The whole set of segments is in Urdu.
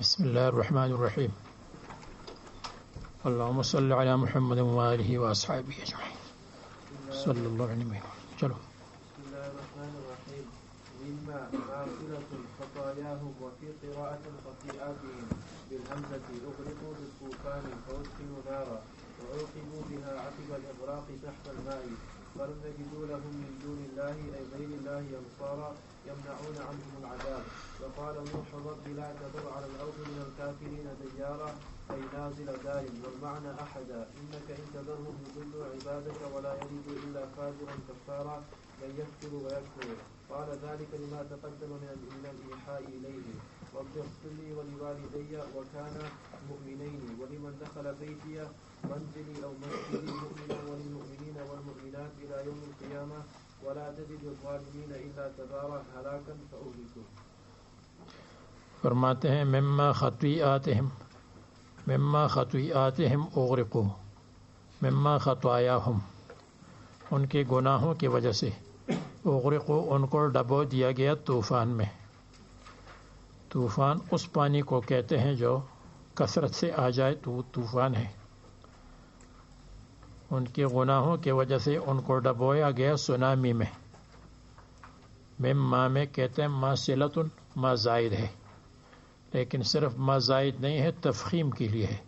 بسم اللہ الرحمن الرحیم اللہم صلی علی محمد وآلہ واصحابہ اجمعین صلی اللہ علیہ وسلم. چلو. بسم الله الرحمن الرحيم. مما ماغفرة خطاياهم وفي قراءة خطيئاتهم بالهمزة أغرقوا بالطوفان فأدخلوا نارا وعوقبوا بها عقب الإغراق تحت الماء فلم يجدوا لهم من دون الله أي غير الله أنصارا يمنعون عنهم العذاب. وقال نوح رب لا تذر على الأرض من الكافرين ديارا أي نازل دار والمعنى أحدا إنك إن تذرهم يضلوا عبادك ولا يلدوا إلا فاجرا كفارا من يكفر ويكفر. قال ذلك لما تقدم من الإيحاء إليه. رب اغفر لي ولوالدي وكان مؤمنين ولمن دخل بيتي منزلي أو مسجدي مؤمنا وللمؤمنين والمؤمنات إلى يوم القيامة ولا تجد الظالمين إلا تبارا هلاكا فأهلكوا. فرماتے ہیں مما خطیئاتہم اغرقوا، مما خطایاہم ان کے گناہوں کی وجہ سے، اغرقوا ان کو ڈبو دیا گیا طوفان میں. طوفان اس پانی کو کہتے ہیں جو کثرت سے آ جائے تو طوفان ہے. ان کے گناہوں کی وجہ سے ان کو ڈبویا گیا سونامی میں. مما میں کہتے ہیں ما صلۃ، ما زائد ہے، لیکن صرف ما زائد نہیں ہے، تفخیم کے لیے ہے.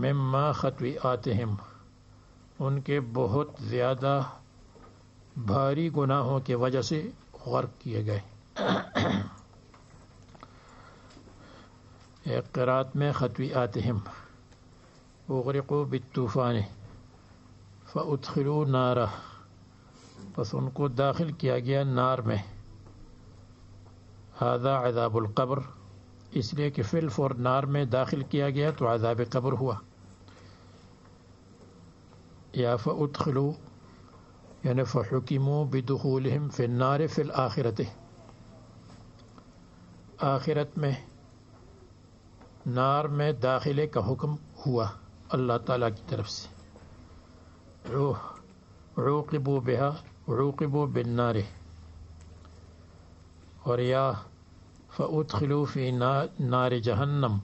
مما خطیئاتہم ان کے بہت زیادہ بھاری گناہوں کی وجہ سے غرق کیے گئے. ایک قرات میں خطیئاتہم اغرقوا بالطوفان فادخلوا نارا، پس ان کو داخل کیا گیا نار میں. ھذا عذاب القبر، اس لیے کہ فی الفور نار میں داخل کیا گیا تو عذاب قبر ہوا. یا فادخلوا یعنی فحکموا بدخولہم فی النار فی الآخرۃ، آخرت میں نار میں داخلے کا حکم ہوا اللہ تعالیٰ کی طرف سے. عوقبوا بها عوقبوا بالنار، اور یا فادخلوا فی نار جہنم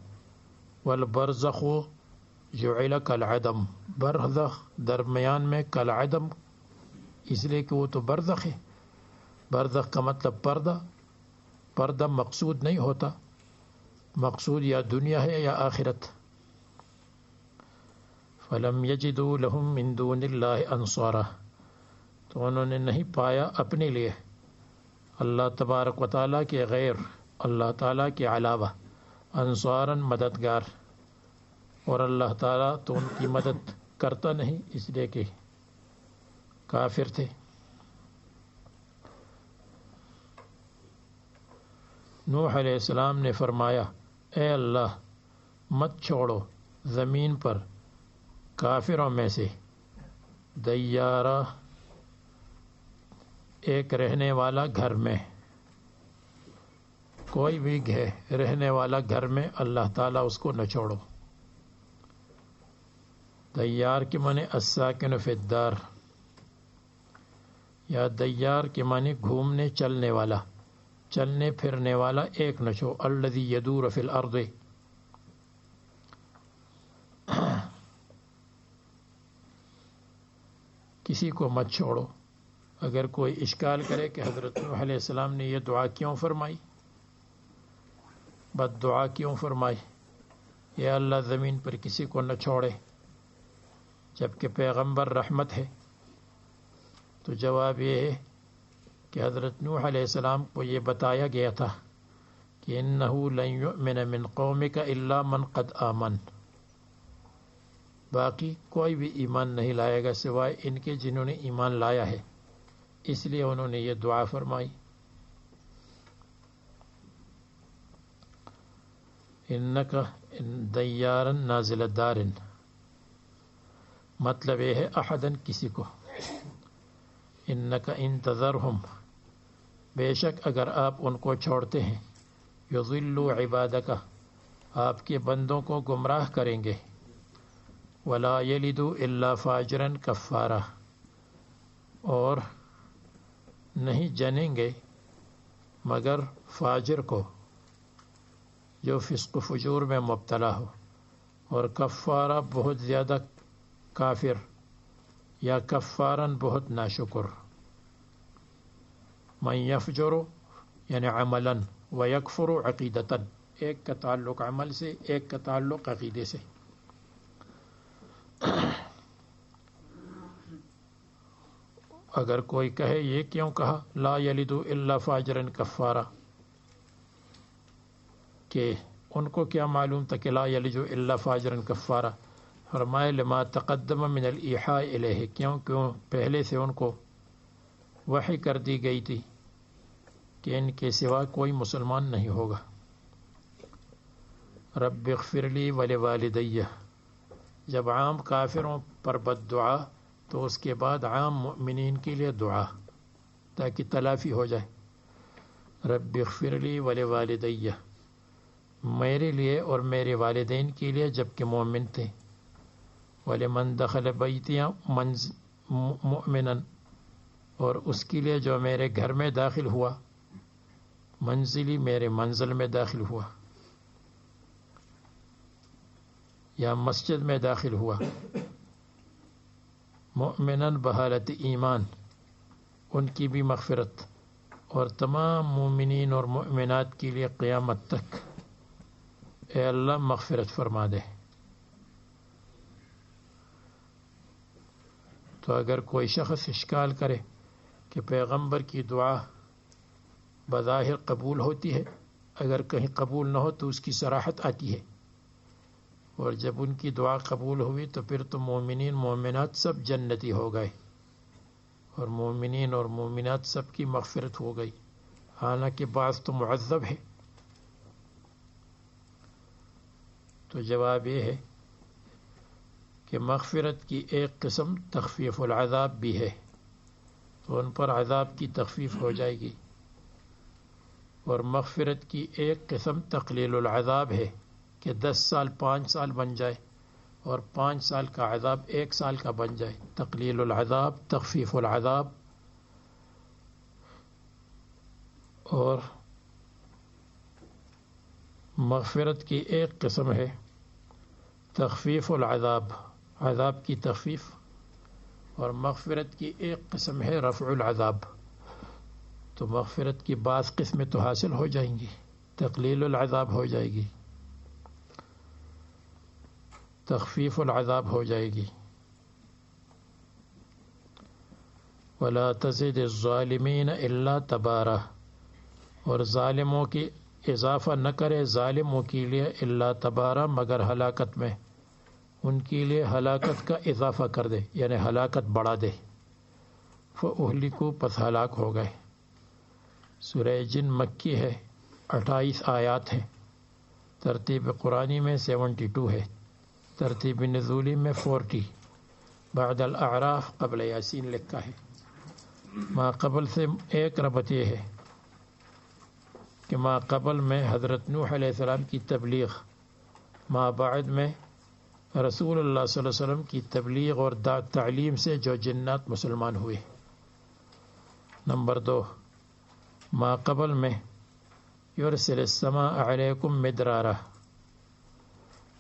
والبرزخ جعل کالعدم، برزخ درمیان میں کالعدم اس لیے کہ وہ تو برزخ ہے. برزخ کا مطلب پردہ، پردہ مقصود نہیں ہوتا، مقصود یا دنیا ہے یا آخرت. فلم یجدوا لهم من دون اللہ انصارا، تو انہوں نے نہیں پایا اپنے لیے اللہ تبارک و تعالیٰ کے غیر، اللہ تعالیٰ کے علاوہ انصارا مددگار. اور اللہ تعالیٰ تو ان کی مدد کرتا نہیں اس لیے کہ کافر تھے. نوح علیہ السلام نے فرمایا اے اللہ مت چھوڑو زمین پر کافروں میں سے دیارہ، ایک رہنے والا گھر میں، کوئی بھی رہنے والا گھر میں اللہ تعالیٰ اس کو نہ چھوڑو. دیار کے معنی الساکن فی الدار، یا دیار کے معنی گھومنے چلنے والا، چلنے پھرنے والا ایک نہ چھوڑو. الذی یدور فی الارض، کسی کو مت چھوڑو. اگر کوئی اشکال کرے کہ حضرت نوح علیہ السلام نے یہ دعا کیوں فرمائی، بد دعا کیوں فرمائی، یا اللہ زمین پر کسی کو نہ چھوڑے جبکہ پیغمبر رحمت ہے، تو جواب یہ ہے کہ حضرت نوح علیہ السلام کو یہ بتایا گیا تھا کہ انہ لن یؤمن من قومک الا من قد آمن، باقی کوئی بھی ایمان نہیں لائے گا سوائے ان کے جنہوں نے ایمان لایا ہے، اس لیے انہوں نے یہ دعا فرمائی۔ انک دیارا نازل دارن، مطلب یہ ہے احدن کسی کو، انک انتظرہم، بے شک اگر آپ ان کو چھوڑتے ہیں، یضلوا عبادک، آپ کے بندوں کو گمراہ کریں گے، ولا یلدوا الا فاجرا کفارا، اور نہیں جنیں گے مگر فاجر کو جو فسق و فجور میں مبتلا ہو، اور کفارہ بہت زیادہ کافر، یا کفارن بہت ناشکر۔ من یفجر یعنی عملاً، ویکفر عقیدتاً، ایک کا تعلق عمل سے، ایک کا تعلق عقیدے سے۔ اگر کوئی کہے یہ کیوں کہا لا یلد الا فاجرا کفارا، کہ ان کو کیا معلوم تھا کہ لا یلد الا فاجرا کفارا؟ فرمائے لما تقدم من الایحاء الیہ، کیوں پہلے سے ان کو وحی کر دی گئی تھی کہ ان کے سوا کوئی مسلمان نہیں ہوگا۔ رب اغفر لی ولوالدی، جب عام کافروں پر بد دعا تو اس کے بعد عام مؤمنین کے لیے دعا تاکہ تلافی ہو جائے۔ رب اغفر لی ولوالدی، میرے لیے اور میرے والدین کے لیے جبکہ مومن تھے، ولمن دخل بیتی مؤمنا، اور اس کے لیے جو میرے گھر میں داخل ہوا، منزلی میرے منزل میں داخل ہوا یا مسجد میں داخل ہوا، مؤمناً بحالت ایمان، ان کی بھی مغفرت، اور تمام مومنین اور مؤمنات کے لیے قیامت تک اے اللہ مغفرت فرما دے۔ تو اگر کوئی شخص اشکال کرے کہ پیغمبر کی دعا بظاہر قبول ہوتی ہے، اگر کہیں قبول نہ ہو تو اس کی صراحت آتی ہے، اور جب ان کی دعا قبول ہوئی تو پھر تو مومنین مومنات سب جنتی ہو گئے، اور مومنین اور مومنات سب کی مغفرت ہو گئی، حالانکہ بعض تو معذب ہے۔ تو جواب یہ ہے کہ مغفرت کی ایک قسم تخفیف العذاب بھی ہے، تو ان پر عذاب کی تخفیف ہو جائے گی، اور مغفرت کی ایک قسم تقلیل العذاب ہے کہ 10 سال 5 سال بن جائے، اور 5 سال کا عذاب 1 سال کا بن جائے، تقلیل العذاب، تخفیف العذاب۔ اور مغفرت کی ایک قسم ہے تخفیف العذاب، عذاب کی تخفیف، اور مغفرت کی ایک قسم ہے رفع العذاب۔ تو مغفرت کی بعض قسمیں تو حاصل ہو جائیں گی، تقلیل العذاب ہو جائے گی، تخفیف العذاب ہو جائے گی۔ ولا تزد الظالمین الا تبارا، اور ظالموں کی اضافہ نہ کرے ظالموں کے لیے الا تبارا مگر ہلاکت میں، ان کے لیے ہلاکت کا اضافہ کر دے، یعنی ہلاکت بڑھا دے۔ فاہلکوا، پس ہلاک ہو گئے۔ سورہ جن مکی ہے، 28 آیات ہیں، ترتیب قرآنی میں 72 ہے، ترتیب نزولی میں 40، بعد الاعراف قبل یاسین لکھا ہے۔ ما قبل سے ایک ربط یہ ہے کہ ما قبل میں حضرت نوح علیہ السلام کی تبلیغ، ما بعد میں رسول اللہ صلی اللہ علیہ وسلم کی تبلیغ اور تعلیم سے جو جنات مسلمان ہوئے۔ نمبر 2، ما قبل میں یرسل السماء علیکم مدرارا،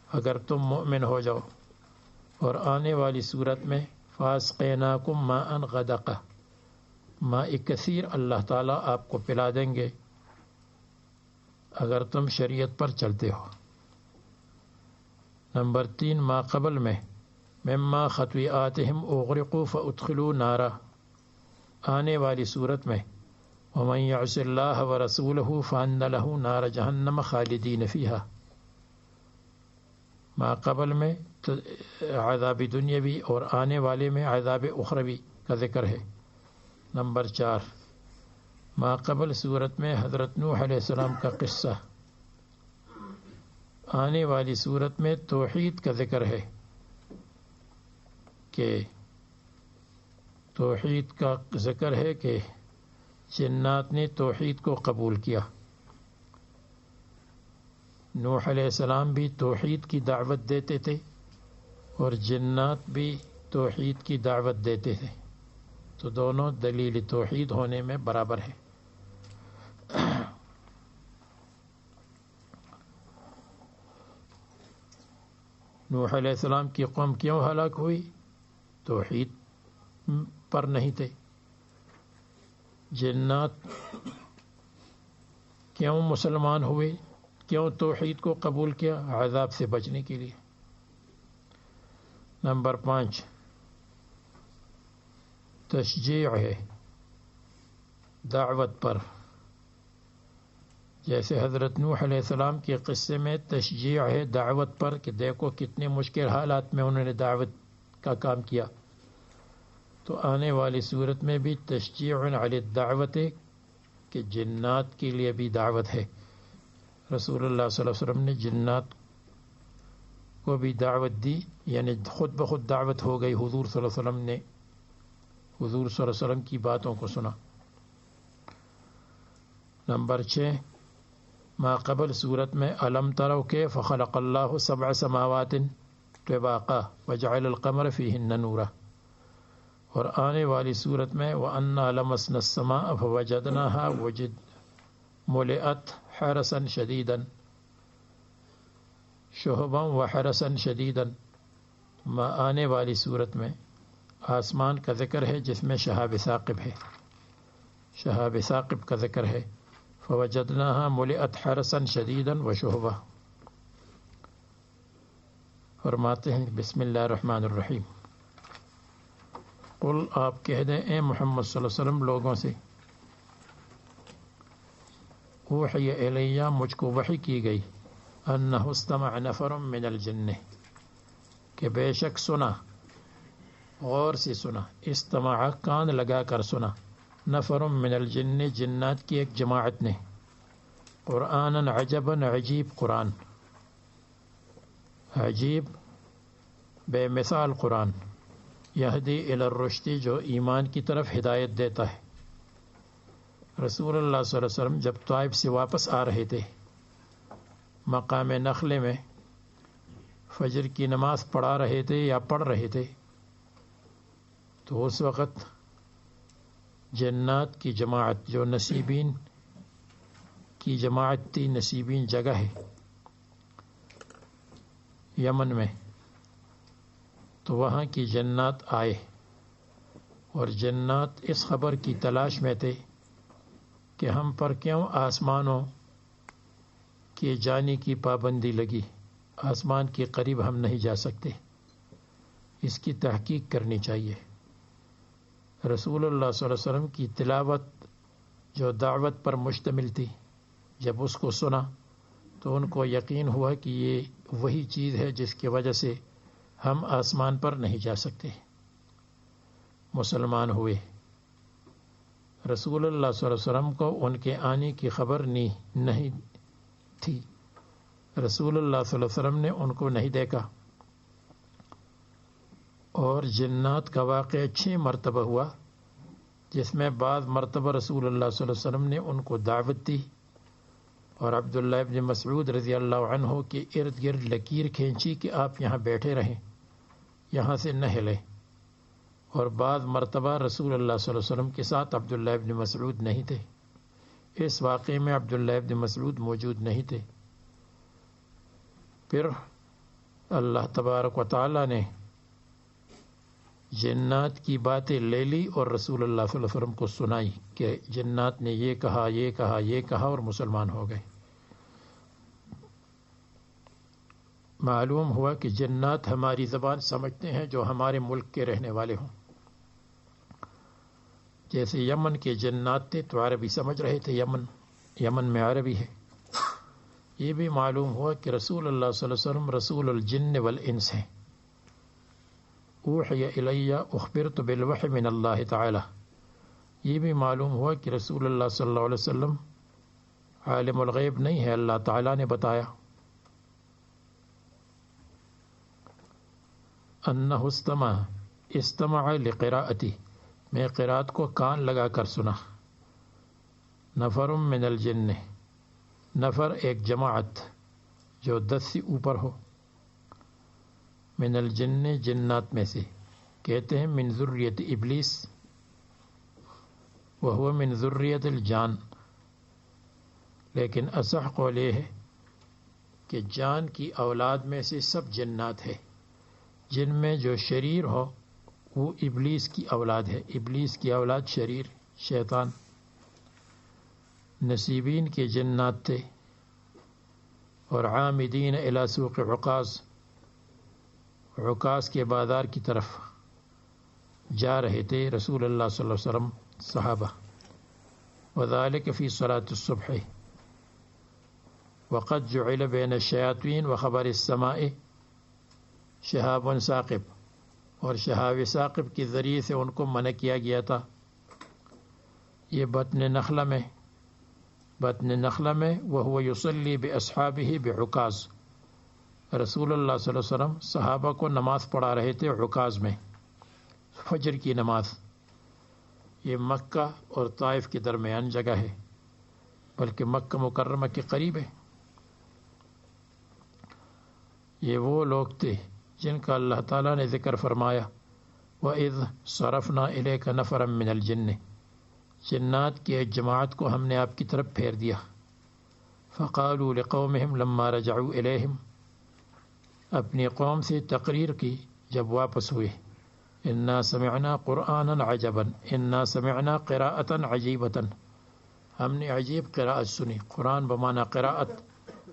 اگر تم مؤمن ہو جاؤ، اور آنے والی صورت میں فاسقیناکم ماء غدقا، ماء کثیر اللہ تعالیٰ آپ کو پلا دیں گے اگر تم شریعت پر چلتے ہو۔ نمبر 3، ما قبل میں مما خطیئاتہم اغرقوا فادخلوا نارا، آنے والی صورت میں ومن يعص الله ورسوله فأن له نار جہنم خالدین فیہا. ما قبل میں عذاب دنیاوی اور آنے والے میں عذاب اخروی کا ذکر ہے. نمبر 4 ما قبل صورت میں حضرت نوح علیہ السلام کا قصہ، آنے والی صورت میں توحید کا ذکر ہے کہ توحید کا ذکر ہے کہ جنات نے توحید کو قبول کیا. نوح علیہ السلام بھی توحید کی دعوت دیتے تھے اور جنات بھی توحید کی دعوت دیتے تھے، تو دونوں دلیل توحید ہونے میں برابر ہے. نوح علیہ السلام کی قوم کیوں ہلاک ہوئی؟ توحید پر نہیں تھے. جنات کیوں مسلمان ہوئے، کیوں توحید کو قبول کیا؟ عذاب سے بچنے کے لیے. نمبر 5 تشجیع ہے دعوت پر، جیسے حضرت نوح علیہ السلام کے قصے میں تشجیع ہے دعوت پر کہ دیکھو کتنے مشکل حالات میں انہوں نے دعوت کا کام کیا. تو آنے والی صورت میں بھی تشجیع علی الدعوت ہے کہ جنات کے لیے بھی دعوت ہے. رسول اللہ صلی اللہ علیہ وسلم نے جنات کو بھی دعوت دی، یعنی خود بخود دعوت ہو گئی. حضور صلی اللہ علیہ وسلم نے حضور صلی اللہ علیہ وسلم کی باتوں کو سنا. نمبر 6 ما قبل صورت میں الم تروا کیف خلق اللہ 7 سماوات طباقا وجعل القمر فیہن نورا، اور آنے والی صورت میں وَأَنَّا لَمَسْنَا السَّمَاءَ فَوَجَدْنَاهَا مُلِئَتْ حَرَسًا شَدِيدًا شُهُبًا وَحَرَسًا شَدِيدًا. آنے والی صورت میں آسمان کا ذکر ہے جس میں شہاب ثاقب ہے، شہاب ثاقب کا ذکر ہے. فَوَجَدْنَاهَا مُلِئَتْ حَرَسًا شَدِيدًا وَشُهُبًا. فرماتے ہیں بسم اللہ الرحمن الرحیم. قل آپ کہہ دیں اے محمد صلی اللہ علیہ وسلم لوگوں سے، اوحی الیہ مجھ کو وحی کی گئی، انہ استمع نفر من الجن کہ بے شک سنا، غور سے سنا، استمع کان لگا کر سنا، نفر من الجن جنات کی ایک جماعت نے، قرآنا عجبا عجیب قرآن، عجیب بے مثال قرآن، یہدی الی الرشد جو ایمان کی طرف ہدایت دیتا ہے. رسول اللہ صلی اللہ علیہ وسلم جب طائف سے واپس آ رہے تھے، مقام نخلے میں فجر کی نماز پڑھا رہے تھے یا پڑھ رہے تھے، تو اس وقت جنات کی جماعت جو نصیبین کی جماعت تھی، نصیبین جگہ ہے یمن میں، تو وہاں کی جنات آئے اور جنات اس خبر کی تلاش میں تھے کہ ہم پر کیوں آسمانوں کے جانے کی پابندی لگی، آسمان کے قریب ہم نہیں جا سکتے، اس کی تحقیق کرنی چاہیے. رسول اللہ صلی اللہ علیہ وسلم کی تلاوت جو دعوت پر مشتمل تھی، جب اس کو سنا تو ان کو یقین ہوا کہ یہ وہی چیز ہے جس کی وجہ سے ہم آسمان پر نہیں جا سکتے. مسلمان ہوئے. رسول اللہ صلی اللہ علیہ وسلم کو ان کے آنے کی خبر نہیں تھی، رسول اللہ صلی اللہ علیہ وسلم نے ان کو نہیں دیکھا. اور جنات کا واقعہ 6 مرتبہ ہوا، جس میں بعض مرتبہ رسول اللہ صلی اللہ علیہ وسلم نے ان کو دعوت دی اور عبداللہ ابن مسعود رضی اللہ عنہ کے ارد گرد لکیر کھینچی کہ آپ یہاں بیٹھے رہیں، یہاں سے نہ ہلیں. اور بعض مرتبہ رسول اللہ صلی اللہ علیہ وسلم کے ساتھ عبداللہ ابن مسعود نہیں تھے. اس واقعے میں عبداللہ ابن مسعود موجود نہیں تھے. پھر اللہ تبارک و تعالی نے جنات کی باتیں لے لی اور رسول اللہ صلی اللہ علیہ وسلم کو سنائی کہ جنات نے یہ کہا، یہ کہا، یہ کہا، اور مسلمان ہو گئے. معلوم ہوا کہ جنات ہماری زبان سمجھتے ہیں جو ہمارے ملک کے رہنے والے ہوں. جیسے یمن کے جنات تھے تو عربی سمجھ رہے تھے، یمن میں عربی ہے۔ یہ بھی معلوم ہوا کہ رسول اللہ صلی اللہ علیہ وسلم رسول الجن والانس ہیں۔ اوحی الی اخبرت بالوحی من اللہ تعالی، یہ بھی معلوم ہوا کہ رسول اللہ صلی اللہ علیہ وسلم عالم الغیب نہیں ہے، اللہ تعالیٰ نے بتایا۔ انہ استمع لقراءتی، میں قرات کو کان لگا کر سنا۔ نفر من الجن، نفر ایک جماعت جو 10 سے اوپر ہو، من الجن جنات میں سے، کہتے ہیں من ذریت ابلیس وہو من ذریت الجان، لیکن اصح قول یہ ہے کہ جان کی اولاد میں سے سب جنات ہے، جن میں جو شریر ہو وہ ابلیس کی اولاد ہے، ابلیس کی اولاد شریر شیطان۔ نصیبین کے جنات تھے، اور عامدین الی سوق عکاظ، عکاظ کے بازار کی طرف جا رہے تھے رسول اللہ صلی اللہ علیہ وسلم صحابہ۔ وذالک فی صلاۃ الصبح وقد جعل بین الشیاطین وخبر السماء شہاب ثاقب، اور شہاب ثاقب کے ذریعے سے ان کو منع کیا گیا تھا۔ یہ بطن نخلہ میں وہو یصلی باصحابہ بعکاظ، رسول اللہ صلی اللہ علیہ وسلم صحابہ کو نماز پڑھا رہے تھے عکاظ میں، فجر کی نماز۔ یہ مکہ اور طائف کے درمیان جگہ ہے، بلکہ مکہ مکرمہ کے قریب ہے۔ یہ وہ لوگ تھے جن کا اللہ تعالیٰ نے ذکر فرمایا، وَإِذْ صَرَفْنَا إِلَيْكَ نَفَرًا مِّنَ الْجِنِّ، جنات کی ایک جماعت کو ہم نے آپ کی طرف پھیر دیا۔ فَقَالُوا لِقَوْمِهِمْ لَمَّا رَجَعُوا إِلَيْهِمْ، اپنی قوم سے تقریر کی جب واپس ہوئے، اِنَّا سَمِعْنَا قُرْآنًا عَجَبًا، اِنَّا سَمِعْنَا قِرَاءَةً عَجِيبَةً، ہم نے عجیب قراءت سنی، قرآن بمعنی قراءت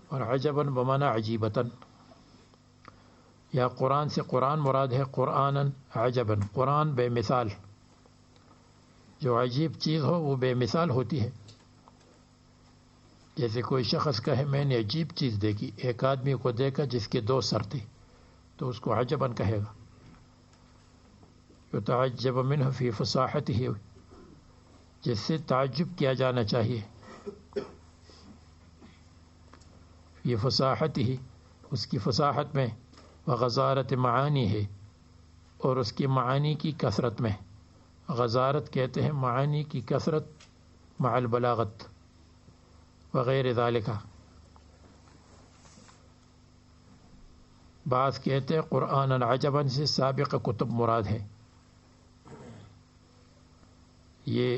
اور عجباً بمعنی عجیبتاً، یا قرآن سے قرآن مراد ہے، قرآناً عجباً، قرآن بے مثال، جو عجیب چیز ہو وہ بے مثال ہوتی ہے۔ جیسے کوئی شخص کہے میں نے عجیب چیز دیکھی، ایک آدمی کو دیکھا جس کے 2 سر تھے تو اس کو عجباً کہے گا۔ یتعجب منہ فی فصاحتہ، جس سے تعجب کیا جانا چاہیے، فی فصاحتہ، اس کی فصاحت میں، وغزارت معانی ہے، اور اس کی معانی کی کثرت میں۔ غزارت کہتے ہیں معانی کی کثرت مع البلاغت وغیر ذالک۔ بعض کہتے ہیں قرآن عجباً سے سابق کتب مراد ہے، یہ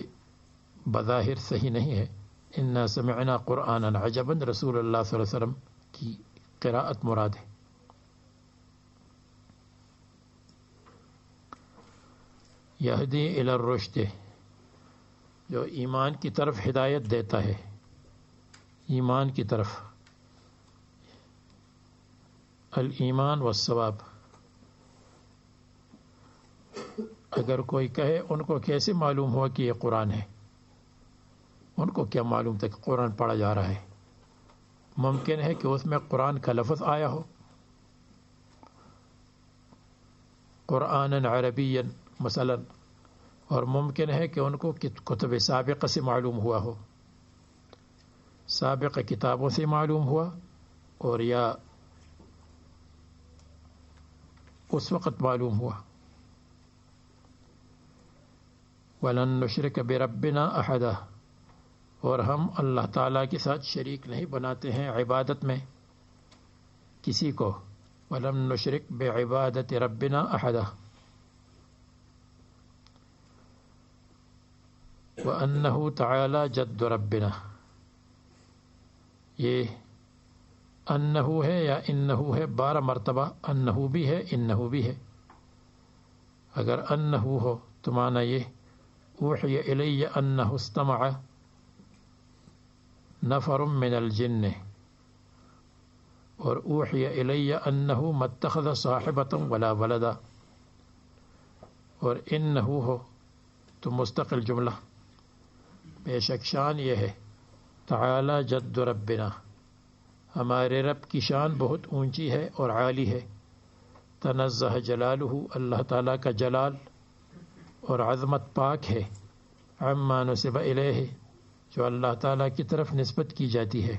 بظاہر صحیح نہیں ہے۔ انا سمعنا قرآنا عجباً رسول اللہ صلی اللہ علیہ وسلم کی قراءت مراد ہے۔ یہدی الی الرشد، جو ایمان کی طرف ہدایت دیتا ہے، ایمان کی طرف، الایمان والثواب۔ اگر کوئی کہے ان کو کیسے معلوم ہوا کہ یہ قرآن ہے، ان کو کیا معلوم تھا کہ قرآن پڑھا جا رہا ہے؟ ممکن ہے کہ اس میں قرآن کا لفظ آیا ہو، قرآن عربی مثلا، اور ممکن ہے کہ ان کو کتب سابقہ سے معلوم ہوا ہو، سابقہ کتابوں سے معلوم ہوا، اور یا اس وقت معلوم ہوا۔ وَلَن نُشْرِكَ بِرَبِّنَا أَحَدًا، اور ہم اللہ تعالیٰ کے ساتھ شریک نہیں بناتے ہیں عبادت میں کسی کو۔ وَلَمْ نُشْرِكْ بِعِبَادَةِ رَبِّنَا أَحَدًا، وَأَنَّهُ تَعَالَى جَدُّ رَبِّنَا، یہ انہو ہے یا انہو ہے، 12 مرتبہ انہو بھی ہے انہو بھی ہے۔ اگر انہو ہو تو معنی یہ، اوحی الی انہ استمع نفر من الجن، اور اوحی الی انہ ما اتخذ صاحبۃ ولا ولدا، اور انہو ہو تو مستقل جملہ، بے شک شان یہ ہے، تعالی جد ربنا، ہمارے رب کی شان بہت اونچی ہے اور عالی ہے، تنزہ جلالہ، اللہ تعالیٰ کا جلال اور عظمت پاک ہے، عما نسب الیہ، جو اللہ تعالیٰ کی طرف نسبت کی جاتی ہے،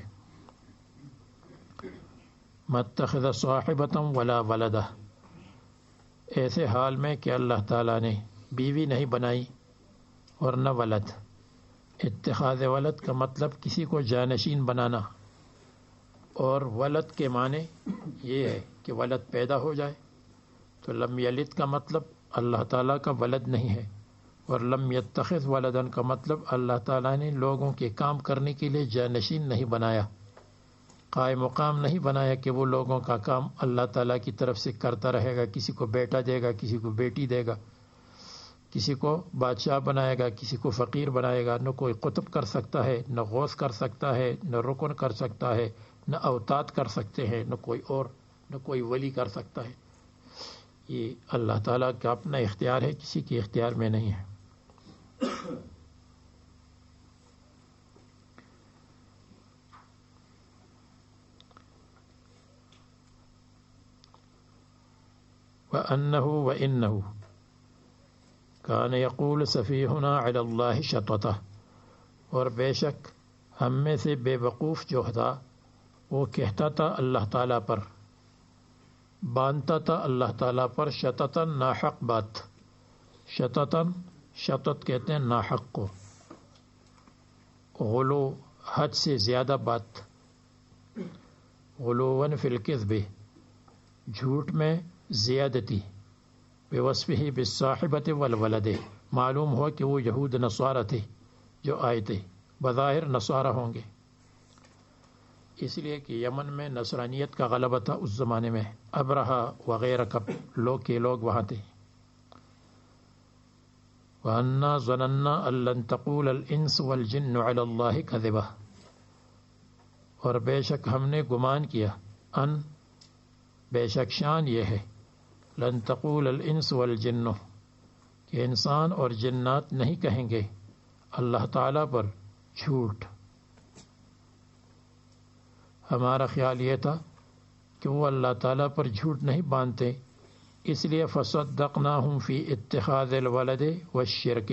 متخذ صاحبۃ ولا ولدہ، ایسے حال میں کہ اللہ تعالیٰ نے بیوی نہیں بنائی اور نہ ولد۔ اتخاذ ولد کا مطلب کسی کو جانشین بنانا، اور ولد کے معنی یہ ہے کہ ولد پیدا ہو جائے، تو لم یلد کا مطلب اللہ تعالیٰ کا ولد نہیں ہے، اور لم یتخذ ولدن کا مطلب اللہ تعالیٰ نے لوگوں کے کام کرنے کے لیے جانشین نہیں بنایا، قائم مقام نہیں بنایا کہ وہ لوگوں کا کام اللہ تعالیٰ کی طرف سے کرتا رہے گا، کسی کو بیٹا دے گا، کسی کو بیٹی دے گا، کسی کو بادشاہ بنائے گا، کسی کو فقیر بنائے گا۔ نہ کوئی قطب کر سکتا ہے، نہ غوث کر سکتا ہے، نہ رکن کر سکتا ہے، نہ اوتاد کر سکتے ہیں، نہ کوئی اور، نہ کوئی ولی کر سکتا ہے۔ یہ اللہ تعالیٰ کا اپنا اختیار ہے، کسی کے اختیار میں نہیں ہے۔ وَأَنَّهُ وَإِنَّهُ كَانَ يَقُولُ سَفِيهُنَا عَلَى اللَّهِ شَطَطًا، اور بے شک ہم میں سے بے وقوف جو تھا وہ کہتا تھا اللہ تعالیٰ پر، باندھتا تھا اللہ تعالیٰ پر شططاً ناحق بات، شططاً، شطط کہتے ہیں ناحق کو، غلو حد سے زیادہ بات، غلوًا فی الکذب، جھوٹ میں زیادتی، بوصفہ بالصاحبۃ والولد، معلوم ہوا کہ وہ یہود نصارہ تھے جو آئے تھے، بظاہر نصارہ ہوں گے، اس لیے کہ یمن میں نصرانیت کا غلبہ تھا اس زمانے میں، ابرہا وغیرہ کا لوگ وہاں تھے۔ وَأَنَّا ظَنَنَّا أَن لَّن تَقُولَ الْإِنسُ وَالْجِنُّ عَلَى اللَّهِ كَذِبًا، اور بے شک ہم نے گمان کیا، ان بے شک شان یہ ہے، لن تقول الانس والجن، کہ انسان اور جنات نہیں کہیں گے اللہ تعالیٰ پر جھوٹ۔ ہمارا خیال یہ تھا کہ وہ اللہ تعالیٰ پر جھوٹ نہیں باندھتے، اس لیے فصدقناہم فی اتخاذ الولد والشرک،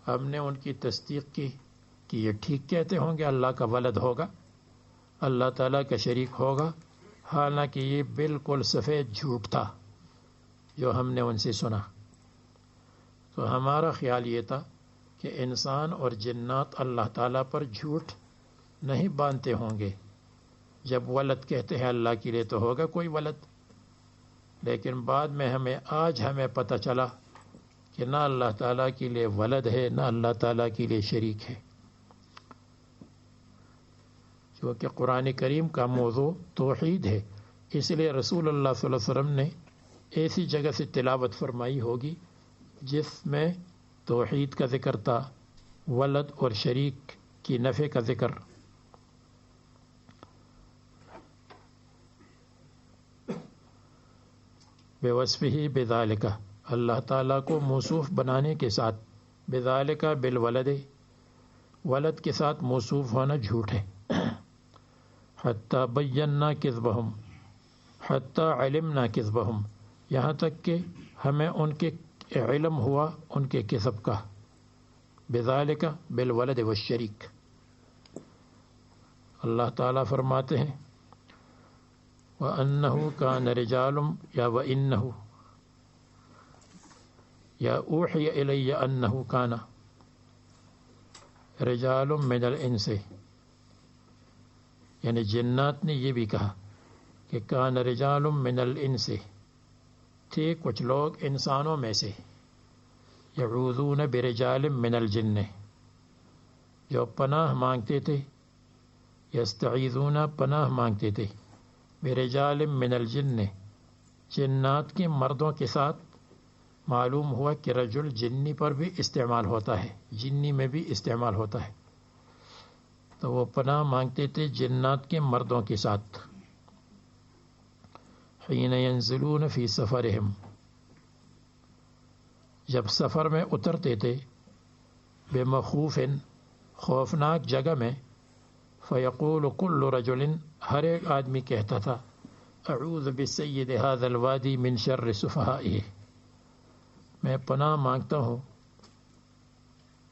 ہم نے ان کی تصدیق کی کہ یہ ٹھیک کہتے ہوں گے اللہ کا ولد ہوگا، اللہ تعالیٰ کا شریک ہوگا، حالانکہ یہ بالکل سفید جھوٹ تھا جو ہم نے ان سے سنا۔ تو ہمارا خیال یہ تھا کہ انسان اور جنات اللہ تعالیٰ پر جھوٹ نہیں باندھتے ہوں گے، جب ولد کہتے ہیں اللہ کے لیے تو ہوگا کوئی ولد، لیکن بعد میں آج ہمیں پتہ چلا کہ نہ اللہ تعالیٰ کے لیے ولد ہے، نہ اللہ تعالیٰ کے لیے شریک ہے، کیونکہ قرآن کریم کا موضوع توحید ہے، اس لیے رسول اللہ صلی اللہ علیہ وسلم نے ایسی جگہ سے تلاوت فرمائی ہوگی جس میں توحید کا ذکر تھا، ولد اور شریک کی نفی کا ذکر۔ بوصفہ بذالک، اللہ تعالیٰ کو موصوف بنانے کے ساتھ، بذالک بالولد، ولد کے ساتھ موصوف ہونا جھوٹ ہے، حتی بینا کذبہم، حتی علمنا کذبہم، یہاں تک کہ ہمیں ان کے علم ہوا ان کے کذب کا، بذالک بالولد والشریک۔ اللہ تعالیٰ فرماتے ہیں وَأَنَّهُ كَانَ رِجَالٌ، یا وَإِنَّهُ، یا اوحی الی انہ کان رجال من الانس، یعنی جنات نے یہ بھی کہا کہ کان رجال من الانس، تھے کچھ لوگ انسانوں میں سے، یعوذون برجال من الجن، جو پناہ مانگتے تھے، یستعیذون پناہ مانگتے تھے، برجال من الجن، جنات کے مردوں کے ساتھ۔ معلوم ہوا کہ رجل جنی پر بھی استعمال ہوتا ہے، جنی میں بھی استعمال ہوتا ہے، تو وہ پناہ مانگتے تھے جنات کے مردوں کے ساتھ۔ حین ینزلون فی سفرہم، جب سفر میں اترتے تھے بے مخوف خوفناک جگہ میں فیقول کل رجل ہر ایک آدمی کہتا تھا اعوذ بسید هذا الوادی من شر سفہائہ میں پناہ مانگتا ہوں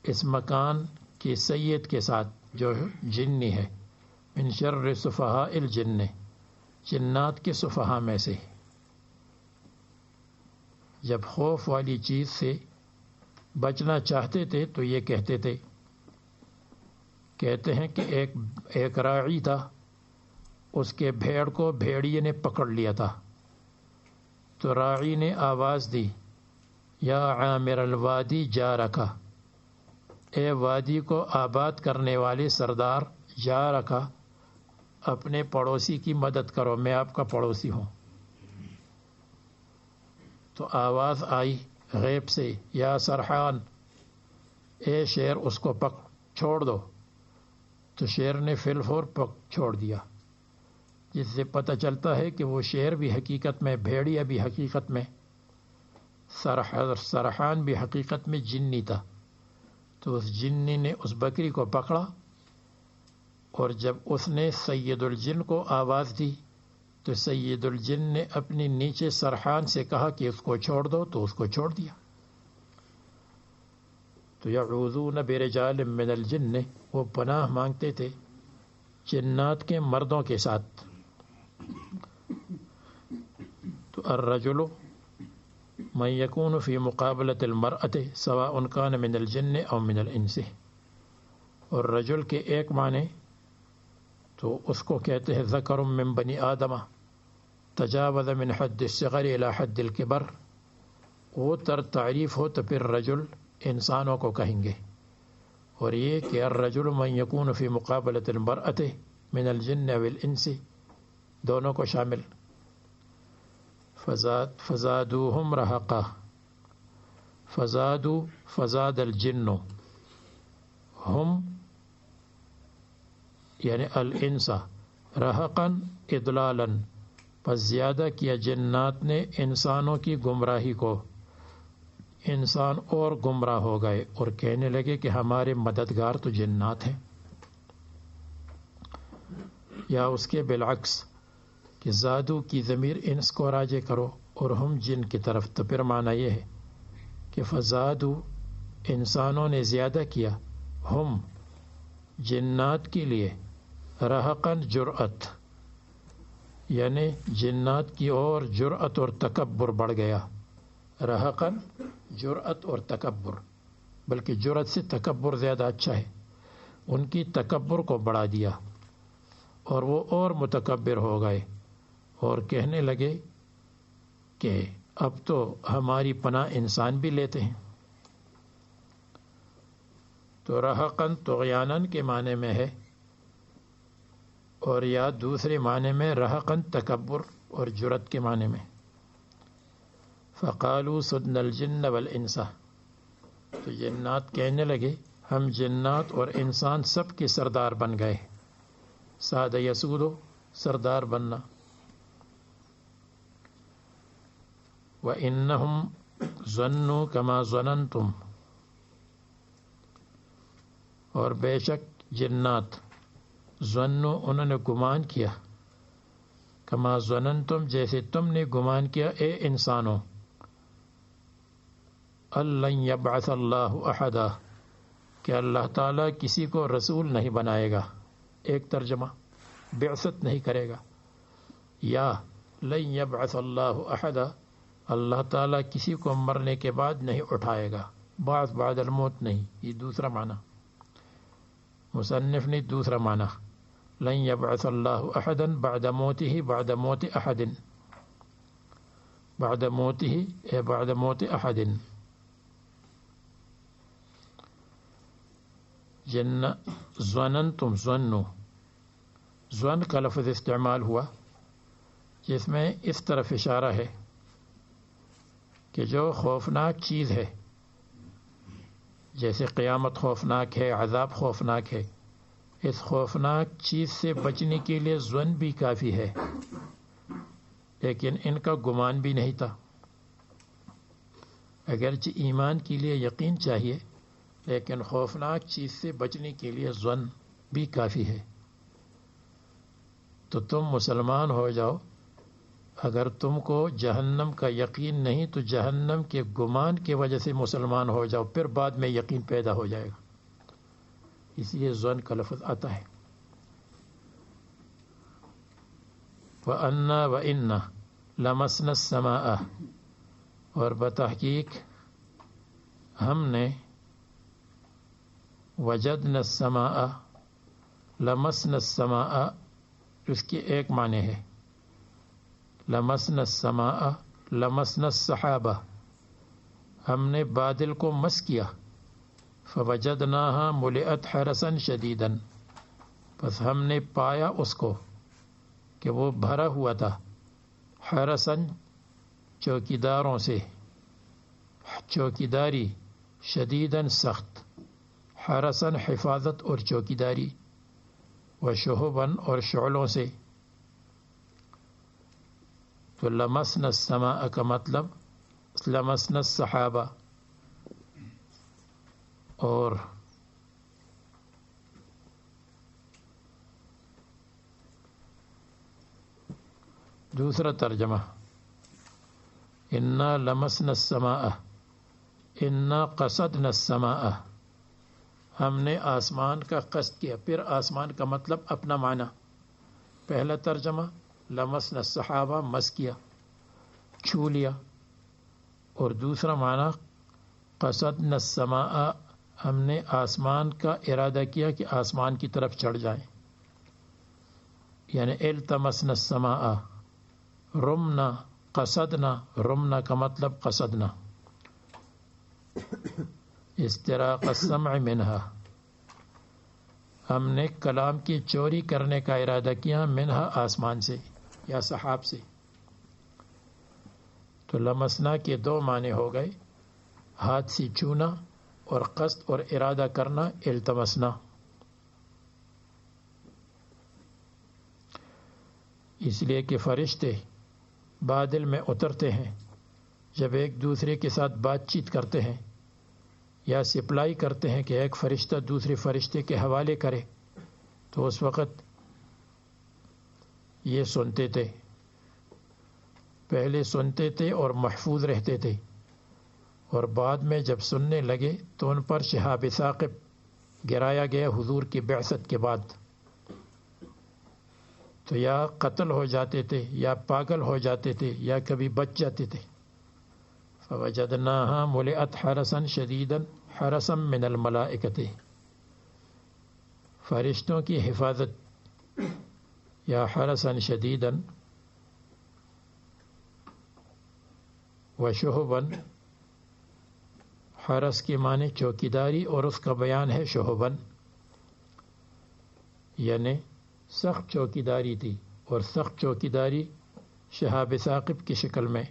اس مکان کے سید کے ساتھ جو جنی ہے من شر سفہاء الجن جنات کے سفہا میں سے جب خوف والی چیز سے بچنا چاہتے تھے تو یہ کہتے ہیں کہ ایک راعی تھا اس کے بھیڑ کو بھیڑیے نے پکڑ لیا تھا تو راعی نے آواز دی یا عامر الوادی جا رکھا اے وادی کو آباد کرنے والے سردار جا رکھا اپنے پڑوسی کی مدد کرو میں آپ کا پڑوسی ہوں تو آواز آئی غیب سے یا سرحان اے شیر اس کو چھوڑ دو تو شیر نے فی الفور چھوڑ دیا جس سے پتہ چلتا ہے کہ وہ شیر بھی حقیقت میں بھیڑیا بھی حقیقت میں سرحان بھی حقیقت میں جنی تھا تو اس جنی نے اس بکری کو پکڑا اور جب اس نے سید الجن کو آواز دی تو سید الجن نے اپنی نیچے سرحان سے کہا کہ اس کو چھوڑ دو تو اس کو چھوڑ دیا تو یعوذون برجال من الجن وہ پناہ مانگتے تھے جنات کے مردوں کے ساتھ تو الرجل من یکون فی مقابلۃ المرأة سواء کان من الجن او من الانس اور رجل کے ایک معنی تو اس کو کہتے ہیں ذکر من بنی آدم تجاوز من حد الصغر الى حد الكبر وہ تر تعریف ہو تو پھر رجل انسانوں کو کہیں گے اور یہ کہ الرجل من یکون فی مقابلۃ المرأة من الجن او الانس دونوں کو شامل فزادوہم رہقا فزاد الجن ہم یعنی الانسا رہقاً اضلالاً پس زیادہ کیا جنات نے انسانوں کی گمراہی کو انسان اور گمراہ ہو گئے اور کہنے لگے کہ ہمارے مددگار تو جنات ہیں یا اس کے بالعکس کہ زادو کی ضمیر انس کو راجع کرو اور ہم جن کی طرف تو پھر معنی یہ ہے کہ فزادو انسانوں نے زیادہ کیا ہم جنات کے لیے رہقاً جرأت یعنی جنات کی اور جرأت اور تکبر بڑھ گیا رہقاً جرأت اور تکبر بلکہ جرأت سے تکبر زیادہ اچھا ہے ان کی تکبر کو بڑھا دیا اور وہ اور متکبر ہو گئے اور کہنے لگے کہ اب تو ہماری پناہ انسان بھی لیتے ہیں تو رہقاً طغیاناً کے معنی میں ہے اور یا دوسرے معنی میں رہقاً تکبر اور جرأت کے معنی میں فقالوا صدنا الجن والانس تو جنات کہنے لگے ہم جنات اور انسان سب کے سردار بن گئے سادہ یسودو سردار بننا وَإِنَّهُمْ ظَنُّوا كَمَا ظَنَنْتُمْ اور بے شک جنات ظنوا انہوں نے گمان کیا کما ظننتم جیسے تم نے گمان کیا اے انسانوں لن یبعث اللہ احدا کہ اللہ تعالیٰ کسی کو رسول نہیں بنائے گا ایک ترجمہ بعثت نہیں کرے گا یا لن یبعث اللہ احدا اللہ تعالیٰ کسی کو مرنے کے بعد نہیں اٹھائے گا بعد الموت نہیں یہ دوسرا معنی مصنف نے دوسرا معنی لن یبعث اللہ احدا بعد موته بعد موت احد بعد موته اے بعد موت احد ظننتم ظنوا ظن کا لفظ استعمال ہوا جس میں اس طرف اشارہ ہے کہ جو خوفناک چیز ہے جیسے قیامت خوفناک ہے عذاب خوفناک ہے اس خوفناک چیز سے بچنے کے لیے ظن بھی کافی ہے لیکن ان کا گمان بھی نہیں تھا اگرچہ ایمان کے لیے یقین چاہیے لیکن خوفناک چیز سے بچنے کے لیے ظن بھی کافی ہے۔ تو تم مسلمان ہو جاؤ، اگر تم کو جہنم کا یقین نہیں تو جہنم کے گمان کی وجہ سے مسلمان ہو جاؤ، پھر بعد میں یقین پیدا ہو جائے گا، اس لیے ظن کا لفظ آتا ہے۔ وَأَنَّا وَإِنَّا لَمَسْنَا السَّمَاءَ، اور بتحقیق ہم نے وجدنا السماء، لمسنا السماء، اس کی ایک معنی ہے لمسنا السماء، لمسنا السحابہ، ہم نے بادل کو مس کیا، فوجدناها ملئت حرسا شدیدا، بس ہم نے پایا اس کو کہ وہ بھرا ہوا تھا حرسن چوکیداروں سے، چوکیداری، شدیداً سخت، حرسن حفاظت اور چوکیداری، وشہباً اور شعلوں سے۔ تو لمسنا السماء کا مطلب لمسنا الصحابہ، اور دوسرا ترجمہ انا لمسنا السماء، انا قصدنا السماء، ہم نے آسمان کا قصد کیا۔ پھر آسمان کا مطلب اپنا معنی، پہلا ترجمہ لمسنا الصحابہ، مس کیا، چھو لیا، اور دوسرا معنی قصدنا السماء، ہم نے آسمان کا ارادہ کیا کہ آسمان کی طرف چڑھ جائیں، یعنی التمسنا السماء، رمنا، قصدنا، رمنا کا مطلب قصدنا، استراق السمع منہا، ہم نے کلام کی چوری کرنے کا ارادہ کیا، منہا آسمان سے یا سحاب سے۔ تو لمسنا کے دو معنی ہو گئے، ہاتھ سے چھونا اور قصد اور ارادہ کرنا، التمسنا۔ اس لیے کہ فرشتے بادل میں اترتے ہیں، جب ایک دوسرے کے ساتھ بات چیت کرتے ہیں یا سپلائی کرتے ہیں کہ ایک فرشتہ دوسرے فرشتے کے حوالے کرے، تو اس وقت یہ سنتے تھے، پہلے سنتے تھے اور محفوظ رہتے تھے، اور بعد میں جب سننے لگے تو ان پر شہاب ثاقب گرایا گیا حضور کی بعثت کے بعد، تو یا قتل ہو جاتے تھے یا پاگل ہو جاتے تھے یا کبھی بچ جاتے تھے۔ فوجدناها ملئت حرسا شدیدا، حرسا من الملائکۃ، فرشتوں کی حفاظت، یا حرسا شدیدا، وشہبا، حرس کی معنی چوکیداری اور اس کا بیان ہے شہبا، یعنی سخت چوکیداری تھی، اور سخت چوکیداری شہاب ثاقب کی شکل میں۔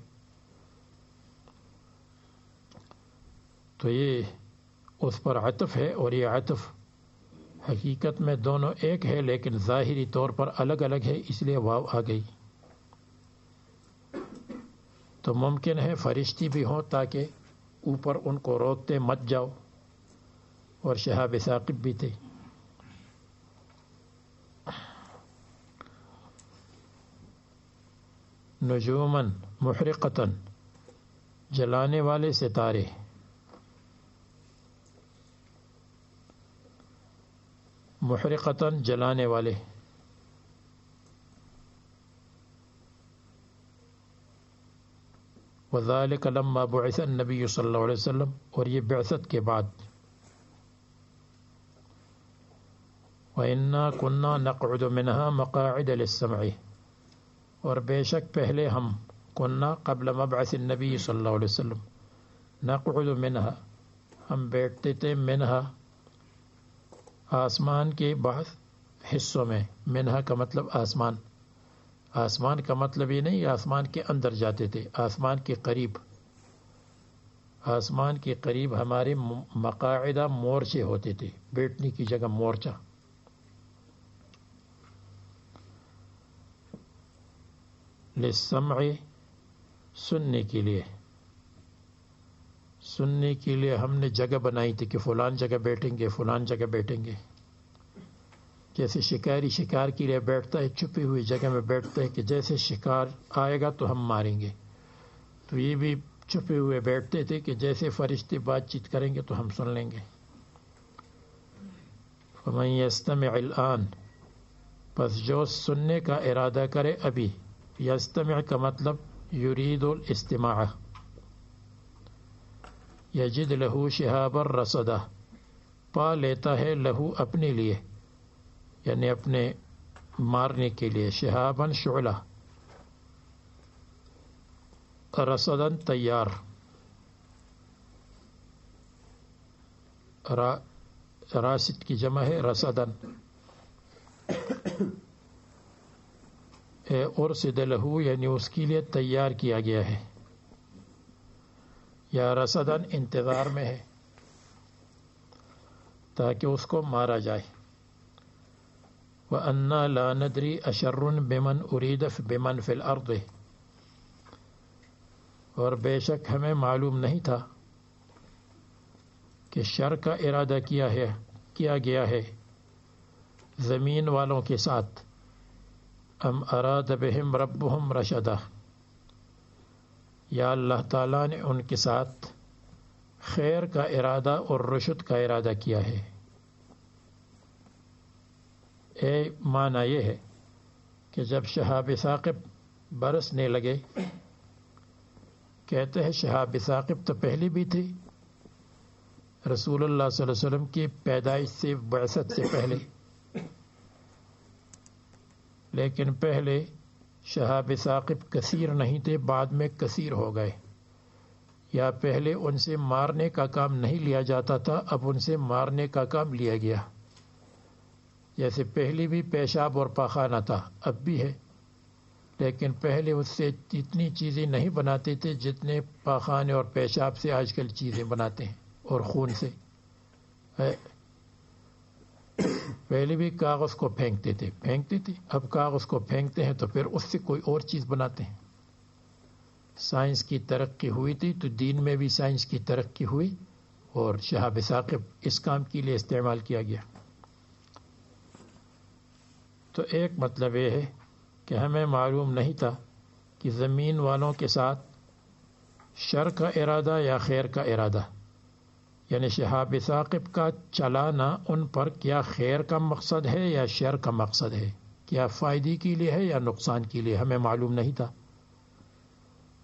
تو یہ اس پر عطف ہے، اور یہ عطف حقیقت میں دونوں ایک ہے لیکن ظاہری طور پر الگ الگ ہے، اس لیے واو آ گئی۔ تو ممکن ہے فرشتی بھی ہوں تاکہ اوپر ان کو روکتے مت جاؤ، اور شہاب ثاقب بھی تھے۔ نجوماً محرقتاً، جلانے والے ستارے، محرقتاً جلانے والے۔ وذالک لما بعث النبی صلی اللہ علیہ وسلم، اور یہ بعثت کے بعد۔ وَإِنَّا كُنَّا نَقْعُدُ مِنْهَا مَقَاعِدَ لِلسَّمْعِ، اور بے شک پہلے ہم، کنّا قبل مبعث النبی صلی اللہ علیہ وسلم، نقعد منہا، ہم بیٹھتے تھے، منہا آسمان کے بعض حصوں میں، منہا کا مطلب آسمان، آسمان کا مطلب یہ نہیں آسمان کے اندر جاتے تھے، آسمان کے قریب، آسمان کے قریب ہمارے مقاعدہ مورچے ہوتے تھے، بیٹھنے کی جگہ مورچہ۔ للسمع، سننے کے لیے، سننے کے لیے ہم نے جگہ بنائی تھی کہ فلان جگہ بیٹھیں گے، فلان جگہ بیٹھیں گے. جیسے شکاری شکار کے لیے بیٹھتا ہے چھپی ہوئی جگہ میں بیٹھتا ہے کہ جیسے شکار آئے گا تو ہم ماریں گے، تو یہ بھی چھپے ہوئے بیٹھتے تھے کہ جیسے فرشتے بات چیت کریں گے تو ہم سن لیں گے. فمن یستمع الآن، پس جو سننے کا ارادہ کرے ابھی. یستمع کا مطلب یرید الاستماع. یجد لہو شہابا رصدا، پا لیتا ہے لہو اپنے لیے، یعنی اپنے مارنے کے لیے. شہاباً شعلہ، رصداً تیار. راسد کی جمع ہے رصداً. ارصد لہو یعنی اس کے لیے تیار کیا گیا ہے، یا رصداً انتظار میں ہے تاکہ اس کو مارا جائے. وَأَنَّا لَا نَدْرِي أَشَرٌ بِمَنْ أُرِيدَ بِمَنْ فِي الْأَرْضِ، اور بے شک ہمیں معلوم نہیں تھا کہ شر کا ارادہ کیا گیا ہے زمین والوں کے ساتھ. ام اراد بہم ربہم رشدا، یا اللہ تعالیٰ نے ان کے ساتھ خیر کا ارادہ اور رشد کا ارادہ کیا ہے. معنی یہ ہے کہ جب شہاب ثاقب برسنے لگے، کہتے ہیں شہاب ثاقب تو پہلے بھی تھی رسول اللہ صلی اللہ علیہ وسلم کی پیدائش سے، بعثت سے پہلے، لیکن پہلے شہاب ثاقب کثیر نہیں تھے، بعد میں کثیر ہو گئے. یا پہلے ان سے مارنے کا کام نہیں لیا جاتا تھا، اب ان سے مارنے کا کام لیا گیا. جیسے پہلے بھی پیشاب اور پاخانہ تھا، اب بھی ہے، لیکن پہلے اس سے اتنی چیزیں نہیں بناتے تھے جتنے پاخانے اور پیشاب سے آج کل چیزیں بناتے ہیں، اور خون سے. پہلے بھی کاغذ کو پھینکتے تھے، اب کاغذ کو پھینکتے ہیں تو پھر اس سے کوئی اور چیز بناتے ہیں. سائنس کی ترقی ہوئی تھی تو دین میں بھی سائنس کی ترقی ہوئی، اور شہاب ثاقب اس کام کے لیے استعمال کیا گیا. تو ایک مطلب یہ ہے کہ ہمیں معلوم نہیں تھا کہ زمین والوں کے ساتھ شر کا ارادہ یا خیر کا ارادہ، یعنی شہاب ثاقب کا چلانا ان پر کیا خیر کا مقصد ہے یا شر کا مقصد ہے، کیا فائدے کے لیے ہے یا نقصان کے لیے، ہمیں معلوم نہیں تھا.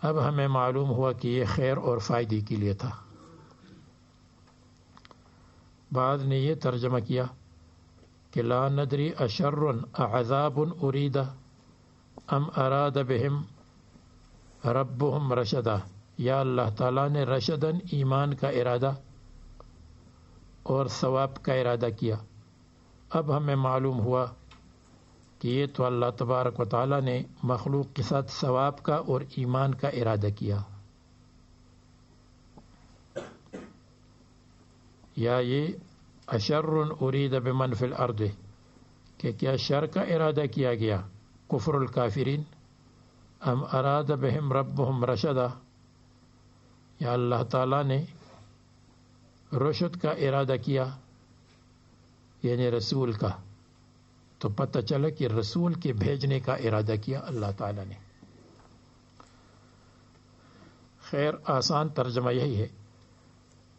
اب ہمیں معلوم ہوا کہ یہ خیر اور فائدے کے لیے تھا. بعض نے یہ ترجمہ کیا کہ لا ندری اشر عذاب ارید ام اراد بہم ربہم رشدا، یا اللہ تعالیٰ نے رشدن ایمان کا ارادہ اور ثواب کا ارادہ کیا. اب ہمیں معلوم ہوا کہ یہ تو اللہ تبارک و تعالیٰ نے مخلوق کے ساتھ ثواب کا اور ایمان کا ارادہ کیا. یا یہ اشر ارید بمن فی الارض، کہ کیا شر کا ارادہ کیا گیا کفر الکافرین. ام اراد بہم ربہم رشدا، یا اللہ تعالیٰ نے رشد کا ارادہ کیا یعنی رسول کا. تو پتہ چلا کہ رسول کے بھیجنے کا ارادہ کیا اللہ تعالیٰ نے. خیر آسان ترجمہ یہی ہے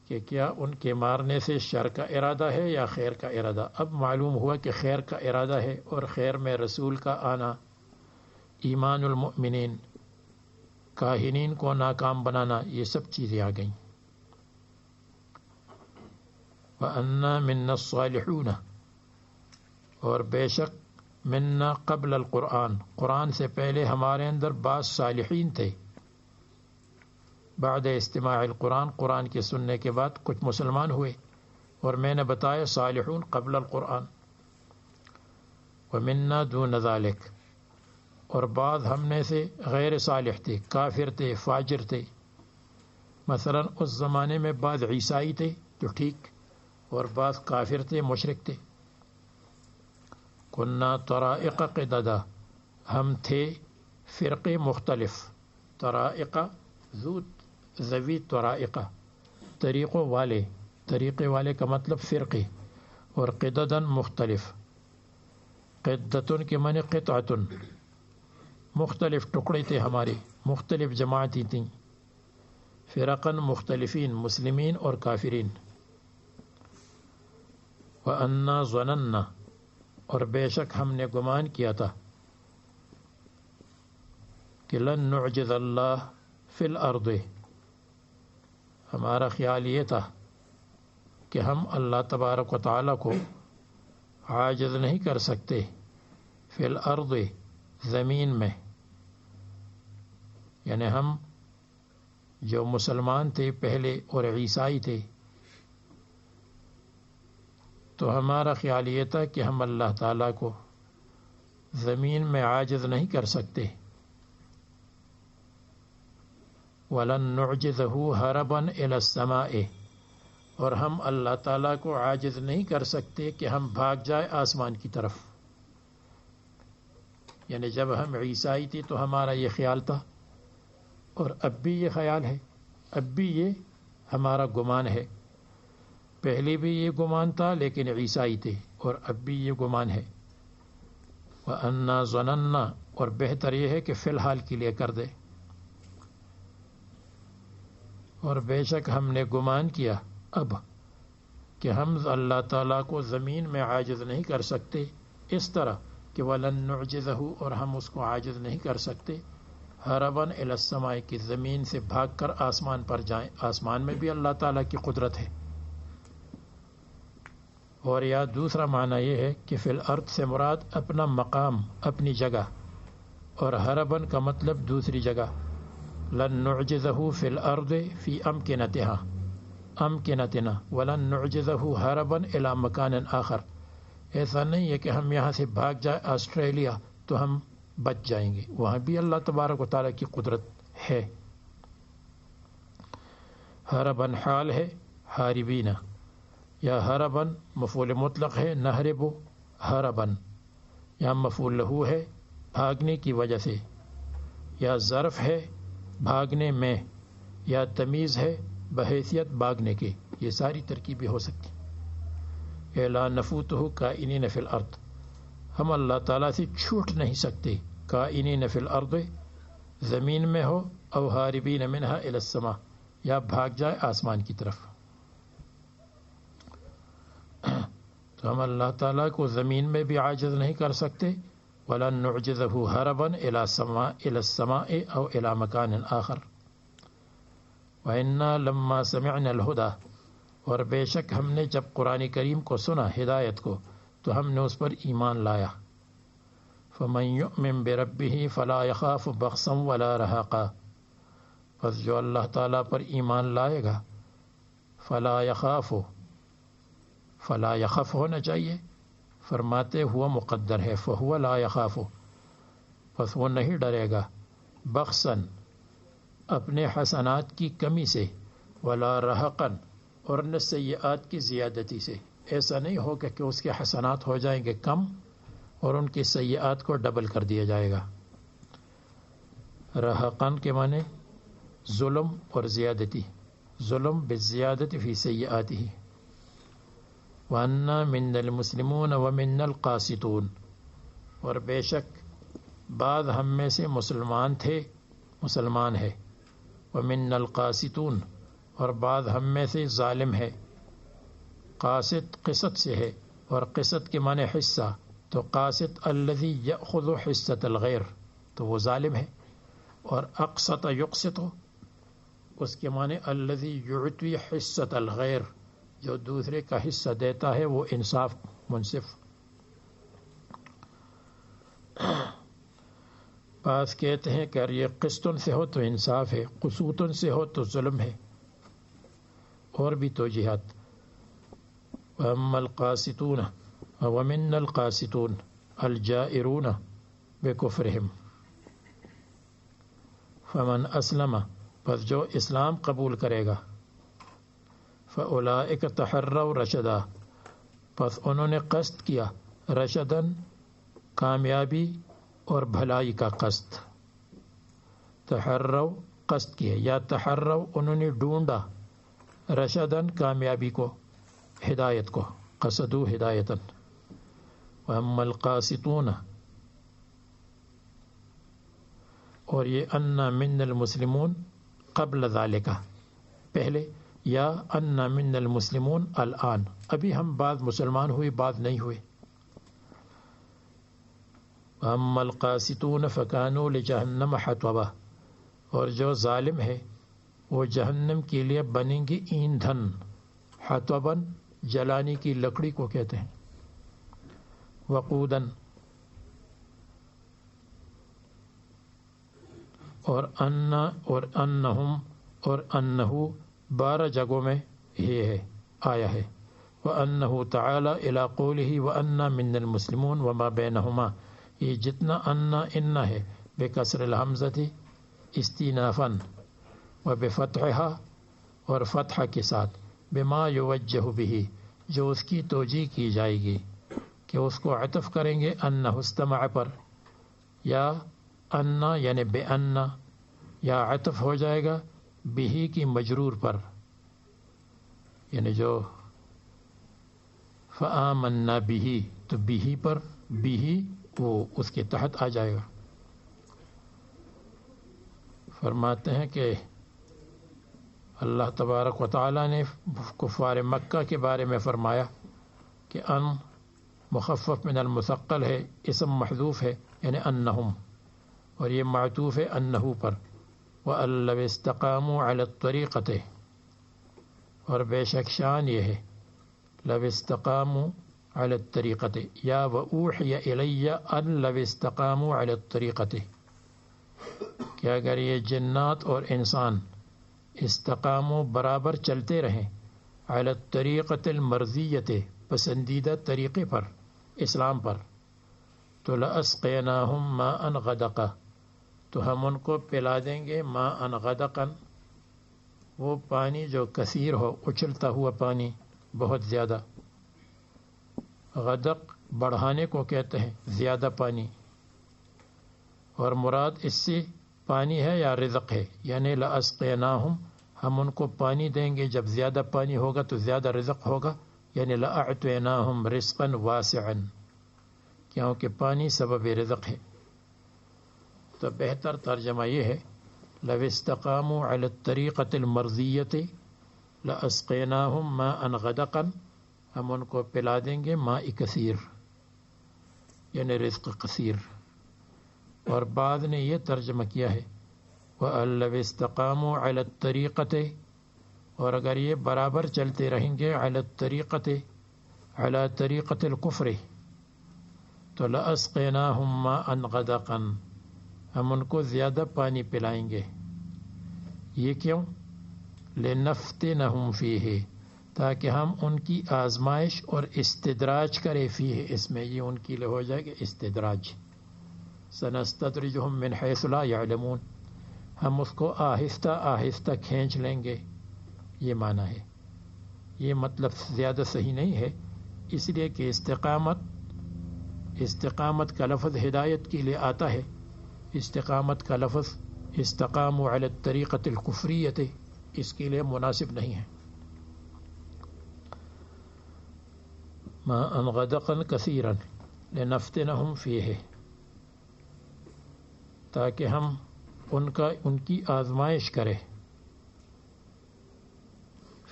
کہ کیا ان کے مارنے سے شر کا ارادہ ہے یا خیر کا ارادہ. اب معلوم ہوا کہ خیر کا ارادہ ہے، اور خیر میں رسول کا آنا، ایمان المؤمنین، کاہنین کو ناکام بنانا، یہ سب چیزیں آ گئیں. وَأَنَّا مِنَّا الصَّالِحُونَ، اور بے شک منا قبل القرآن، قرآن سے پہلے ہمارے اندر بعض صالحین تھے. بعد استماع القرآن، قرآن کے سننے کے بعد کچھ مسلمان ہوئے، اور میں نے بتایا صالحون قبل القرآن. ومنا دون ذلک، اور بعض ہم میں سے غیر صالح تھے، کافر تھے، فاجر تھے. مثلا اس زمانے میں بعض عیسائی تھے جو ٹھیک، اور بعض کافر تھے، مشرک تھے. کننا طرائق قددا، ہم تھے فرقے مختلف. طرائق ذوی طرائق، طریقے والے کا مطلب فرقے، اور قددن مختلف، قدتن کے معنی قطعتن، مختلف ٹکڑے تھے ہمارے، مختلف جماعتیں تھیں، فرقن مختلفین، مسلمین اور کافرین۔ وَأَنَّا ظَنَنَّا، اور بے شک ہم نے گمان کیا تھا کہ لن نعجز اللہ فی الارض، ہمارا خیال یہ تھا کہ ہم اللہ تبارک و تعالیٰ کو عاجز نہیں کر سکتے، فی الارض، زمین میں، یعنی ہم جو مسلمان تھے پہلے اور عیسائی تھے، تو ہمارا خیال یہ تھا کہ ہم اللہ تعالیٰ کو زمین میں عاجز نہیں کر سکتے۔ وَلَن نُعْجِزَهُ هَرَبًا إِلَى السَّمَاءِ، اور ہم اللہ تعالیٰ کو عاجز نہیں کر سکتے کہ ہم بھاگ جائے آسمان کی طرف۔ یعنی جب ہم عیسائی تھے تو ہمارا یہ خیال تھا، اور اب بھی یہ خیال ہے، اب بھی یہ ہمارا گمان ہے، پہلے بھی یہ گمان تھا لیکن عیسائی تھے، اور اب بھی یہ گمان ہے۔ وَأَنَّا ظَنَنَّا، اور بہتر یہ ہے کہ فی الحال کے لیے کر دے، اور بے شک ہم نے گمان کیا اب کہ ہم اللہ تعالیٰ کو زمین میں عاجز نہیں کر سکتے، اس طرح کہ وَلَن نُعْجِزَهُ، اور ہم اس کو عاجز نہیں کر سکتے، ہرباً الی السماء، کی زمین سے بھاگ کر آسمان پر جائیں، آسمان میں بھی اللہ تعالیٰ کی قدرت ہے۔ اور یا دوسرا معنی یہ ہے کہ فی الارض سے مراد اپنا مقام، اپنی جگہ، اور ہرباً کا مطلب دوسری جگہ، لن نعجزه فی الارض فی امکنتنا ولن نعجزه ہرباً الی مکان آخر، ایسا نہیں ہے کہ ہم یہاں سے بھاگ جائیں آسٹریلیا تو ہم بچ جائیں گے، وہاں بھی اللہ تبارک و تعالیٰ کی قدرت ہے۔ ہرباً حال ہے ہاربین، یا ہرباً مفعول مطلق ہے، نہرب ہرباً، یا مفعول لہو ہے بھاگنے کی وجہ سے، یا ظرف ہے بھاگنے میں، یا تمیز ہے بحیثیت بھاگنے کے، یہ ساری ترکیبیں ہو سکتی۔ لا نفوتہ کائنین فی الارض، ہم اللہ تعالیٰ سے چھوٹ نہیں سکتے، کائنین فی الارض، زمین میں ہو، او ہاربین منہا الی السماء، یا بھاگ جائے آسمان کی طرف۔ تو ہم اللہ تعالیٰ کو زمین میں بھی عاجز نہیں کر سکتے، وَلَن نُعْجِزَهُ هَرَبًا إِلَى السَّمَاءِ أَوْ إِلَى مَكَانٍ آخر۔ وَإِنَّا لَمَّا سَمِعْنَا الْهُدَى، اور بے شک ہم نے جب قرآن کریم کو سنا، ہدایت کو، تو ہم نے اس پر ایمان لایا۔ فَمَن يُؤْمِن بِرَبِّهِ فَلَا يَخَافُ بَخْسًا وَلَا رَهَقًا، پس جو اللہ تعالیٰ پر ایمان لائے گا، فَلَا يَخَافُ، فَلَا يَخَف ہونا چاہیے، فرماتے ہوا مقدر ہے، فَهُوَ لَا يَخَافُ، پس وہ نہیں ڈرے گا، بخسن، اپنے حسنات کی کمی سے، ولا رہقن، اور نہ سیئات کی زیادتی سے، ایسا نہیں ہوگا کہ اس کے حسنات ہو جائیں گے کم اور ان کی سیئات کو ڈبل کر دیا جائے گا۔ رہقن کے معنی ظلم اور زیادتی، ظلم بالزیادتی فی سیئاتہ۔ وَأَنَّا مِنَّا الْمُسْلِمُونَ وَمِنَّا الْقَاسِطُونَ، اور بے شک بعض ہم میں سے مسلمان تھے، مسلمان ہے، وَمِنَّا الْقَاسِطُونَ، اور بعض ہم میں سے ظالم ہے۔ قاسط قسط سے ہے، اور قسط کے معنی حصہ، تو قاسط الذی یأخذ حصۃ الغیر، تو وہ ظالم ہے، اور اقسط یقسط، اس کے معنی الذی یعطی حصۃ الغیر، جو دوسرے کا حصہ دیتا ہے وہ انصاف منصف۔ بعض کہتے ہیں کہ یہ قسطن سے ہو تو انصاف ہے، قسوطن سے ہو تو ظلم ہے، اور بھی توجیہات۔ وَأَمَّا الْقَاسِطُونَ وَمِنَّا الْقَاسِطُونَ الْجَائِرُونَ بِكُفْرِهِمْ فَمَنْ أَسْلَمَ، پس جو اسلام قبول کرے گا، فَأُولَئِكَ تَحَرَّوْا رَشَدًا، پس انہوں نے قصد کیا، رشدن، کامیابی اور بھلائی کا قصد، تحروا قصد کیا، یا تحروا انہوں نے ڈھونڈا، رشدن کامیابی کو، ہدایت کو، قصدو ہدایتن. واما القاسطون، اور یہ ان من المسلمون قبل ذالک، پہلے، یا ان من المسلمون الآن، ابھی ہم بعض مسلمان ہوئے بعض نہیں ہوئے. واما القاسطون فکانوا لجہنم حطبا، اور جو ظالم ہے وہ جہنم کے لیے بنیں گے ایندھن. حطباً جلانے کی لکڑی کو کہتے ہیں. وقوداً، اور انہم اور انہو 12 جگہوں میں یہ ہے آیا ہے. وَأَنَّهُ تَعَالَى إِلَىٰ قَوْلِهِ وَأَنَّا مِنَّ الْمُسْلِمُونَ وَمَا بَيْنَهُمَا، یہ جتنا ان ہے بکسر الحمزة استینافاً وبفتحها، اور فتح کے ساتھ، بما یوجہ به، جو اس کی توجیہ کی جائے گی کہ اس کو عطف کریں گے انہ استمع پر، یا انا یعنی بے انا، یا عطف ہو جائے گا بہی کی مجرور پر، یعنی جو فآمنا بہی، تو بہی پر، بہی وہ اس کے تحت آ جائے گا. فرماتے ہیں کہ اللہ تبارک و تعالیٰ نے کفار مکہ کے بارے میں فرمایا کہ ان مخفف من المثقل ہے، اسم محذوف ہے، یعنی انہم، اور یہ معطوف ہے انہو پر. وَأَن لَّوِ اسْتَقَامُوا عَلَى الطَّرِيقَةِ، اور بے شک شان یہ ہے لَوِ اسْتَقَامُوا عَلَى الطَّرِيقَةِ، یا وَأُوحِيَ إِلَيَّ أَن لَّوِ اسْتَقَامُوا عَلَى الطَّرِيقَةِ، کہ اگر یہ جنات اور انسان استقاموا برابر چلتے رہیں، علی الطریقۃ المرضیۃ پسندیدہ طریقے پر، اسلام پر، تو لاسقیناہم ماء غدقا، تو ہم ان کو پلا دیں گے ماء غدقا، وہ پانی جو کثیر ہو، اچھلتا ہوا پانی بہت زیادہ. غدق بڑھانے کو کہتے ہیں، زیادہ پانی، اور مراد اس سے پانی ہے یا رزق ہے، یعنی لاسقیناہم، ہم ان کو پانی دیں گے، جب زیادہ پانی ہوگا تو زیادہ رزق ہوگا، یعنی لأعطیناہم رزقا واسعا، کیونکہ پانی سبب رزق ہے. تو بہتر ترجمہ یہ ہے لو استقاموا علی الطریقۃ المرضیۃ لاسقیناہم ماء غدقا، ہم ان کو پلا دیں گے ماء کثیر، یعنی رزق کثیر. اور بعض نے یہ ترجمہ کیا ہے وَأَن لَّوِ اسْتَقَامُوا عَلَى الطَّرِيقَةِ، اور اگر یہ برابر چلتے رہیں گے علی الطریقۃ، علی طریقۃ الکفر، تو لَأَسْقَيْنَاهُم مَّاءً غَدَقًا، ہم ان کو زیادہ پانی پلائیں گے. یہ کیوں؟ لِنَفْتِنَهُمْ فِيهِ، تاکہ ہم ان کی آزمائش اور استدراج کرے، فیہ اس میں، یہ ان کی ہو جائے گا استدراج. سنستدرجهم من حیث لا يعلمون، ہم اس کو آہستہ آہستہ کھینچ لیں گے، یہ معنی ہے. یہ مطلب زیادہ صحیح نہیں ہے، اس لیے کہ استقامت کا لفظ ہدایت کے لیے آتا ہے، استقامت کا لفظ استقاموا علی الطریقۃ الکفریۃ اس کے لیے مناسب نہیں ہے. ماء غدقا کثیرا لنفتنہم فیہ، تاکہ ہم ان کی آزمائش کرے،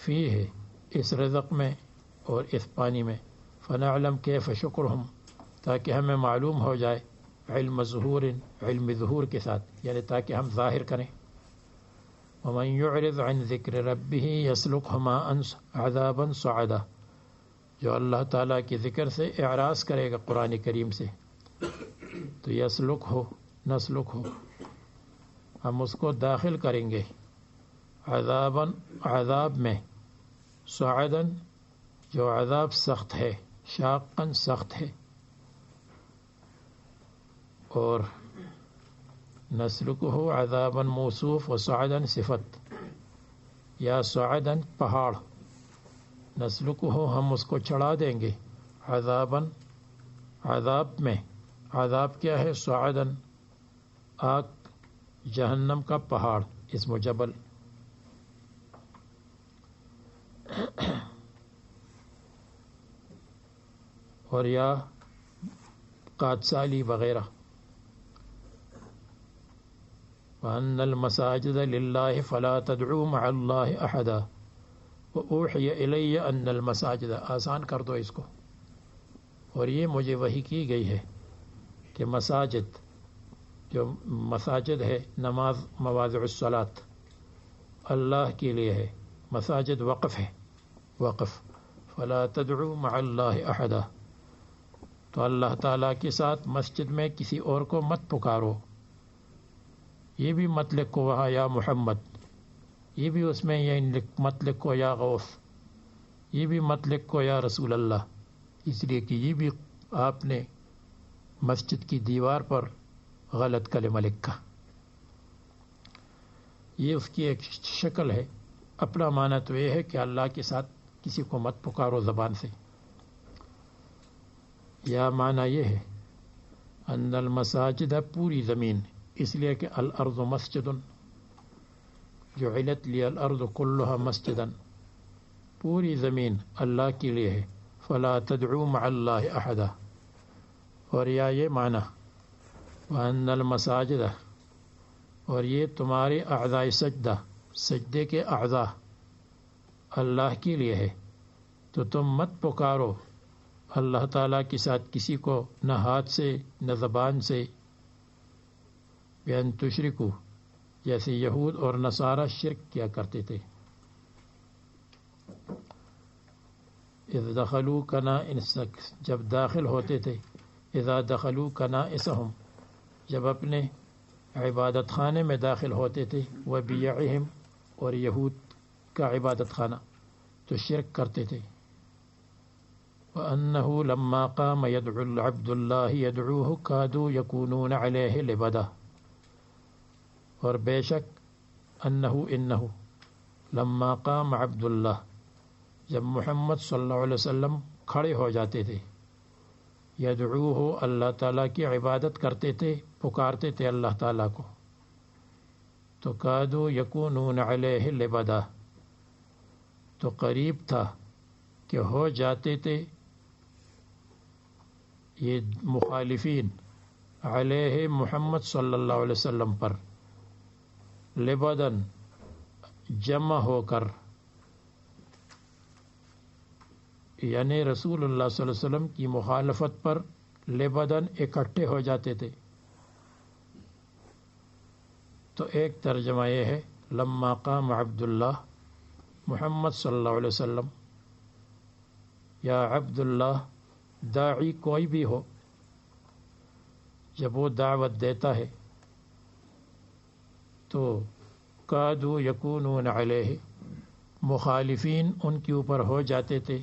فیہ اس رزق میں اور اس پانی میں، فنعلم کیف شکرہم، تاکہ ہمیں معلوم ہو جائے، علم ظہور، علم ظہور کے ساتھ، یعنی تاکہ ہم ظاہر کریں. ومن یعرض عن ذکر ربہ یسلکہ ماء عذابا صعدا، جو اللہ تعالیٰ کے ذکر سے اعراض کرے گا قرآن کریم سے، تو یسلک ہو، نسلک ہو، ہم اس کو داخل کریں گے، عذاباً عذاب میں، صعداً جو عذاب سخت ہے، شاقاً سخت ہے، اور نسلکہ عذاباً موصوف و صعداً صفت، یا صعداً پہاڑ، نسلکہ ہم اس کو چڑھا دیں گے، عذاباً عذاب میں، عذاب کیا ہے؟ صعداً آگ، جہنم کا پہاڑ، اسم جبل. اور یا قادسالی وغیرہ. وَأَنَّ الْمَسَاجِدَ لِلَّهِ فَلَا تَدْعُوا مَعَ اللَّهِ أَحَدًا وَأُوحِيَ إِلَيَّ أَنَّ الْمَسَاجِدَ. آسان کر دو اس کو. اور یہ مجھے وحی کی گئی ہے کہ مساجد جو مساجد ہے نماز مواضع الصلاۃ اللہ کے لیے ہے. مساجد وقف ہے وقف. فلا تدعوا مع اللہ احدا. تو اللہ تعالیٰ کے ساتھ مسجد میں کسی اور کو مت پکارو. یہ بھی مت لکھو وہاں یا محمد. یہ بھی اس میں یہ مت لکھو یا غوث. یہ بھی مت لکھو یا رسول اللہ. اس لیے کہ یہ بھی آپ نے مسجد کی دیوار پر غلط کلمہ لکھا. یہ اس کی ایک شکل ہے. اپنا معنی تو یہ ہے کہ اللہ کے ساتھ کسی کو مت پکارو زبان سے. یا معنی یہ ہے ان المساجد پوری زمین. اس لیے کہ الارض مسجد جعلت لی الارض کلها مسجدا. پوری زمین اللہ کے لیے ہے. فلا تدعوا مع اللہ احدا. اور یا یہ معنی وان المساجد اور یہ تمہارے اعضاء سجدہ سجدے کے اعضاء اللہ کے لیے ہے. تو تم مت پکارو اللہ تعالیٰ کے ساتھ کسی کو نہ ہاتھ سے نہ زبان سے. بأن تشرکو جیسے یہود اور نصارہ شرک کیا کرتے تھے. اذ دخلوا کنائسک جب داخل ہوتے تھے. اذا دخلوا کنائسہم جب اپنے عبادت خانے میں داخل ہوتے تھے. وبیعہم اور یہود کا عبادت خانہ تو شرک کرتے تھے. وأنه لما قام يدعو العبد الله يدعوه كادوا يكونون عليه لبدا. اور بے شک انه لما قام عبد اللہ جب محمد صلی اللہ علیہ وسلم کھڑے ہو جاتے تھے. یدعوہ اللہ تعالیٰ کی عبادت کرتے تھے پکارتے تھے اللہ تعالیٰ کو. تو کادوا یکونون علیہ لبدا تو قریب تھا کہ ہو جاتے تھے یہ مخالفین علیہ محمد صلی اللہ علیہ وسلم پر لبدن جمع ہو کر. یعنی رسول اللہ صلی اللہ علیہ وسلم کی مخالفت پر لبدن اکٹھے ہو جاتے تھے. تو ایک ترجمہ یہ ہے لما قام عبد اللہ محمد صلی اللہ علیہ وسلم یا عبد اللہ داعی کوئی بھی ہو جب وہ دعوت دیتا ہے تو کادو یکونون علیہ مخالفین ان کے اوپر ہو جاتے تھے.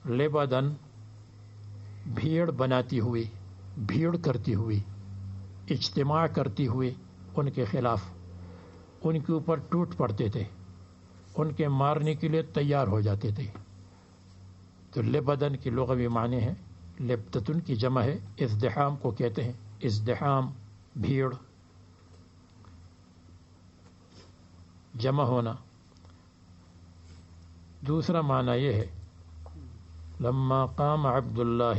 لبدن بھیڑ بناتی ہوئی بھیڑ کرتی ہوئی اجتماع کرتی ہوئی ان کے خلاف ان کے اوپر ٹوٹ پڑتے تھے. ان کے مارنے کے لیے تیار ہو جاتے تھے. تو لبدن کی لغوی معنی ہے. لبدتن کی جمع ہے. ازدحام کو کہتے ہیں. ازدحام بھیڑ جمع ہونا. دوسرا معنی یہ ہے لما قام عبد اللہ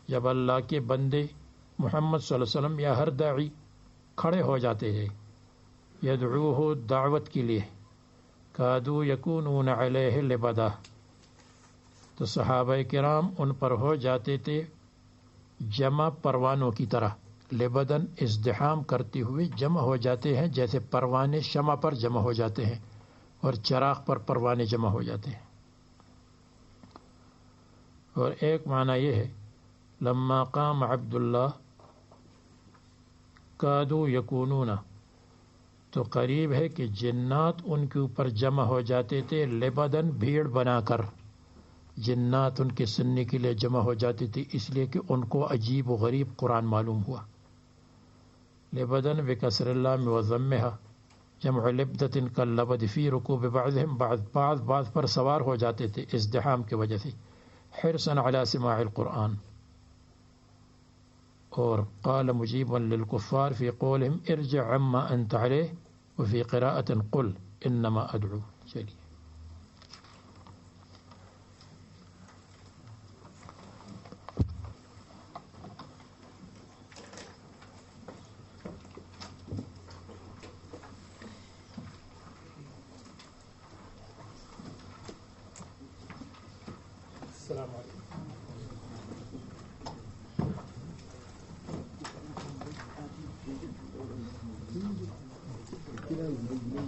جب اللہ کے بندے محمد صلی اللہ علیہ وسلم یا ہر داعی کھڑے ہو جاتے ہیں یدعوہ دعوت کے لیے. کادو یکونون علیہ لبدا تو صحابہ کرام ان پر ہو جاتے تھے جمع پروانوں کی طرح. لبدن ازدحام کرتے ہوئے جمع ہو جاتے ہیں جیسے پروانے شمع پر جمع ہو جاتے ہیں اور چراغ پر پروانے جمع ہو جاتے ہیں. اور ایک معنی یہ ہے لما قام عبد اللہ کادو یکونون تو قریب ہے کہ جنات ان کے اوپر جمع ہو جاتے تھے لبدن بھیڑ بنا کر. جنات ان کے سننے کے لیے جمع ہو جاتی تھی اس لیے کہ ان کو عجیب و غریب قرآن معلوم ہوا. لبدن بکسر اللام وضمها جمع لبدت کاللبد فی رکوب بعضهم بعض پر سوار ہو جاتے تھے ازدحام کی وجہ سے. حرصا علی سماع القرآن. اور قال مجیبا للکفار فی قولهم ارجع عما انت علیہ وفی قراءة قل انما ادعو. چلیے السلام علیکم. Kila mmoja